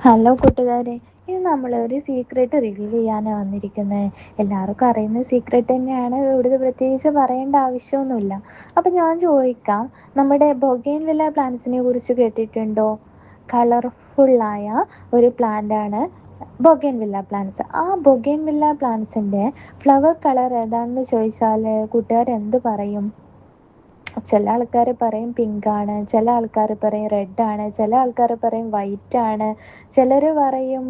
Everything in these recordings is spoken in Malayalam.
ഹലോ കൂട്ടുകാരെ, ഇത് നമ്മളൊരു സീക്രട്ട് റിവീൽ ചെയ്യാനാണ് വന്നിരിക്കുന്നത്. എല്ലാവർക്കും അറിയുന്ന സീക്രട്ട് തന്നെയാണ്, ഇവിടുത്തെ പ്രത്യേകിച്ച് പറയേണ്ട ആവശ്യമൊന്നുമില്ല. അപ്പം ഞാൻ ചോദിക്കാം, നമ്മുടെ ബൊഗെയിൻവില്ല പ്ലാന്റ്സിനെ കുറിച്ച് കേട്ടിട്ടുണ്ടോ? കളർഫുള്ളായ ഒരു പ്ലാന്റാണ് ബൊഗെയിൻവില്ല പ്ലാന്റ്സ്. ആ ബൊഗെയിൻവില്ല പ്ലാന്റ്സിൻ്റെ ഫ്ലവർ കളർ ഏതാണെന്ന് ചോദിച്ചാൽ കൂട്ടുകാർ എന്ത് പറയും? ചില ആൾക്കാർ പറയും പിങ്കാണ്, ചില ആൾക്കാർ പറയും റെഡാണ്, ചില ആൾക്കാർ പറയും വൈറ്റാണ്, ചിലർ പറയും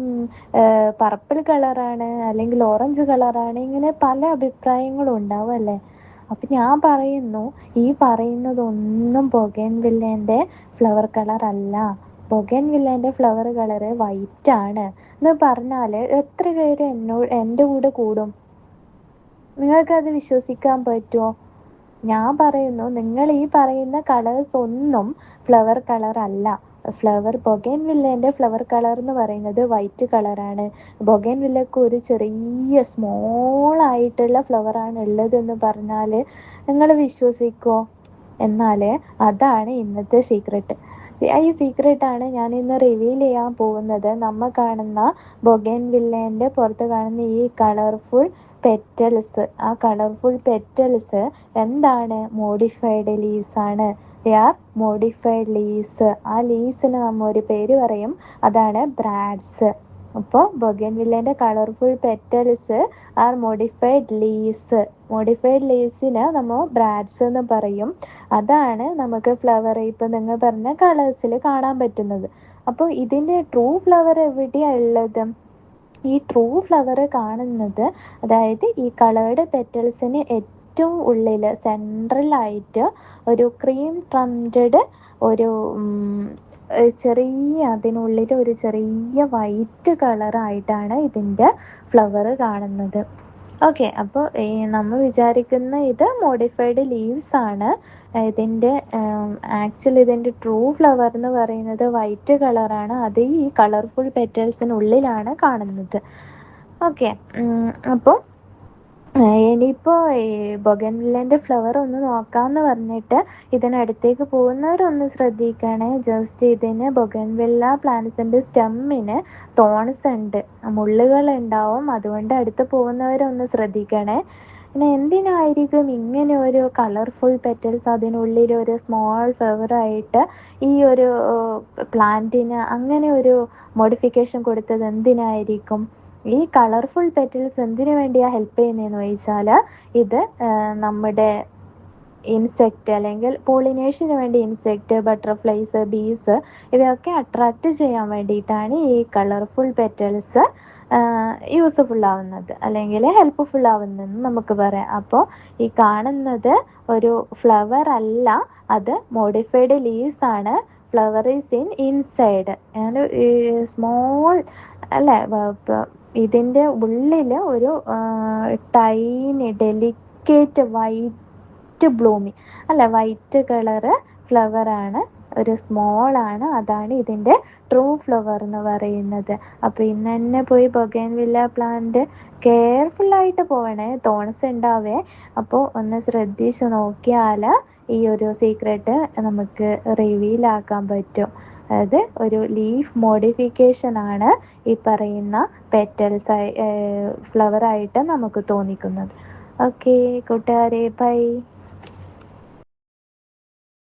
പർപ്പിൾ കളറാണ്, അല്ലെങ്കിൽ ഓറഞ്ച് കളറാണ്. ഇങ്ങനെ പല അഭിപ്രായങ്ങളും ഉണ്ടാവും അല്ലേ. അപ്പം ഞാൻ പറയുന്നു, ഈ പറയുന്നതൊന്നും ബൊഗെയിൻവില്ലേൻ്റെ ഫ്ലവർ കളർ അല്ല. ബൊഗെയിൻവില്ലേൻ്റെ ഫ്ലവർ കളറ് വൈറ്റാണ് എന്ന് പറഞ്ഞാൽ എത്ര പേര് എൻ്റെ കൂടെ കൂടും? നിങ്ങൾക്കത് വിശ്വസിക്കാൻ പറ്റുമോ? ഞാൻ പറയുന്നു, നിങ്ങൾ ഈ പറയുന്ന കളേഴ്സ് ഒന്നും ഫ്ലവർ കളർ അല്ല. ബൊഗെയിൻവില്ലേൻ്റെ ഫ്ലവർ കളർ എന്ന് പറയുന്നത് വൈറ്റ് കളറാണ്. ബൊഗെയിൻവില്ലക്ക് ഒരു ചെറിയ സ്മോൾ ആയിട്ടുള്ള ഫ്ലവറാണ് ഉള്ളതെന്ന് പറഞ്ഞാൽ നിങ്ങൾ വിശ്വസിക്കുമോ? എന്നാൽ അതാണ് ഇന്നത്തെ സീക്രട്ട്. ഈ സീക്രട്ടാണ് ഞാൻ ഇന്ന് റിവീൽ ചെയ്യാൻ പോകുന്നത്. നമ്മൾ കാണുന്ന ബൊഗെയിൻവില്ലേൻ്റെ പുറത്ത് കാണുന്ന ഈ കളർഫുൾ പെറ്റൽസ്, ആ കളർഫുൾ പെറ്റൽസ് എന്താണ്? മോഡിഫൈഡ് ലീവ്സ് ആണ്. They are modified leaves. ആ ലീവ്സിന് നമ്മൾ ഒരു പേര് പറയും, അതാണ് ബ്രാഡ്സ്. അപ്പോൾ ബൊഗെയിൻവില്ലേൻ്റെ colourful petals are modified leaves. Modified ലീവ്സിന് നമ്മൾ ബ്രാഡ്സ് എന്ന് പറയും. അതാണ് നമുക്ക് ഫ്ലവർ ഇപ്പം നിങ്ങൾ പറഞ്ഞ കളേഴ്സിൽ കാണാൻ പറ്റുന്നത്. അപ്പോൾ ഇതിൻ്റെ ട്രൂ ഫ്ലവർ എവിടെയാണ് ഉള്ളത്? ഈ ട്രൂ ഫ്ലവർ കാണുന്നത്, അതായത് ഈ കളേർഡ് പെറ്റൽസിന് ഏറ്റവും ഉള്ളിൽ സെൻട്രലായിട്ട് ഒരു ക്രീം ട്രംറ്റഡ് ഒരു അതിനുള്ളിൽ ഒരു ചെറിയ വൈറ്റ് കളറായിട്ടാണ് ഇതിൻ്റെ ഫ്ലവർ കാണുന്നത്. ഓക്കെ, അപ്പോൾ നമ്മൾ വിചാരിക്കുന്ന ഇത് മോഡിഫൈഡ് ലീവ്സ് ആണ്. ഇതിൻ്റെ ഇതിൻ്റെ ട്രൂ ഫ്ലവർ എന്ന് പറയുന്നത് വൈറ്റ് കളറാണ്. അത് ഈ കളർഫുൾ പെറ്റൽസിനുള്ളിലാണ് കാണുന്നത്. ഓക്കെ, അപ്പോൾ ഇനിയിപ്പോൾ ഈ ബൊഗെയിൻവില്ലേൻ്റെ ഫ്ലവർ ഒന്ന് നോക്കാമെന്ന് പറഞ്ഞിട്ട് ഇതിനടുത്തേക്ക് പോകുന്നവരൊന്ന് ശ്രദ്ധിക്കണേ. ജസ്റ്റ് ഇതിന് ബൊഗെയിൻവില്ല പ്ലാന്റ്സിൻ്റെ സ്റ്റെമ്മിന് തോൺസ് ഉണ്ട്, മുള്ളുകളുണ്ടാവും. അതുകൊണ്ട് അടുത്ത് പോകുന്നവരൊന്ന് ശ്രദ്ധിക്കണേ. പിന്നെ എന്തിനായിരിക്കും ഇങ്ങനെ ഒരു കളർഫുൾ പെറ്റൽസ് അതിനുള്ളിൽ ഒരു സ്മോൾ ഫ്ലവറായിട്ട് ഈ ഒരു പ്ലാന്റിന് അങ്ങനെ ഒരു മോഡിഫിക്കേഷൻ കൊടുത്തത് എന്തിനായിരിക്കും? ഈ കളർഫുൾ പെറ്റൽസ് എന്തിനു വേണ്ടിയാണ് ഹെൽപ്പ് ചെയ്യുന്നതെന്ന് ചോദിച്ചാൽ, ഇത് നമ്മുടെ ഇൻസെക്റ്റ് അല്ലെങ്കിൽ പോളിനേഷന് വേണ്ടി ഇൻസെക്റ്റ്, ബട്ടർഫ്ലൈസ്, ബീസ് ഇവയൊക്കെ അട്രാക്റ്റ് ചെയ്യാൻ വേണ്ടിയിട്ടാണ് ഈ കളർഫുൾ പെറ്റൽസ് യൂസ്ഫുൾ ആവുന്നത്, അല്ലെങ്കിൽ ഹെൽപ്ഫുൾ ആവുന്നതെന്ന് നമുക്ക് പറയാം. അപ്പോൾ ഈ കാണുന്നത് ഒരു ഫ്ലവർ അല്ല, അത് മോഡിഫൈഡ് ലീവ്സ് ആണ്. ഫ്ലവർ ഈസ് ഇൻസൈഡ് സ്മോൾ അല്ലേ. ഇതിൻ്റെ ഉള്ളിൽ ഒരു ടൈനി ഡെലിക്കേറ്റ് വൈറ്റ് ബ്ലൂമിങ് അല്ല വൈറ്റ് കളറ് ഫ്ലവറാണ്, ഒരു സ്മോളാണ്. അതാണ് ഇതിൻ്റെ ട്രൂ ഫ്ലവർ എന്ന് പറയുന്നത്. അപ്പോൾ ഇന്ന് തന്നെ പോയി ബൊഗെയിൻവില്ല പ്ലാന്റ് കെയർഫുള്ളായിട്ട് പോവണേ, തോൺസ് ഉണ്ടാവേ. അപ്പോൾ ഒന്ന് ശ്രദ്ധിച്ച് നോക്കിയാൽ ഈ ഒരു സീക്രട്ട് നമുക്ക് റിവീലാക്കാൻ പറ്റും. അതായത് ഒരു ലീഫ് മോഡിഫിക്കേഷൻ ആണ് ഈ പറയുന്ന ഫ്ലവറായിട്ട് നമുക്ക് തോന്നിക്കുന്നത്. ഓക്കെ കൂട്ടുകാരെ, ബൈ.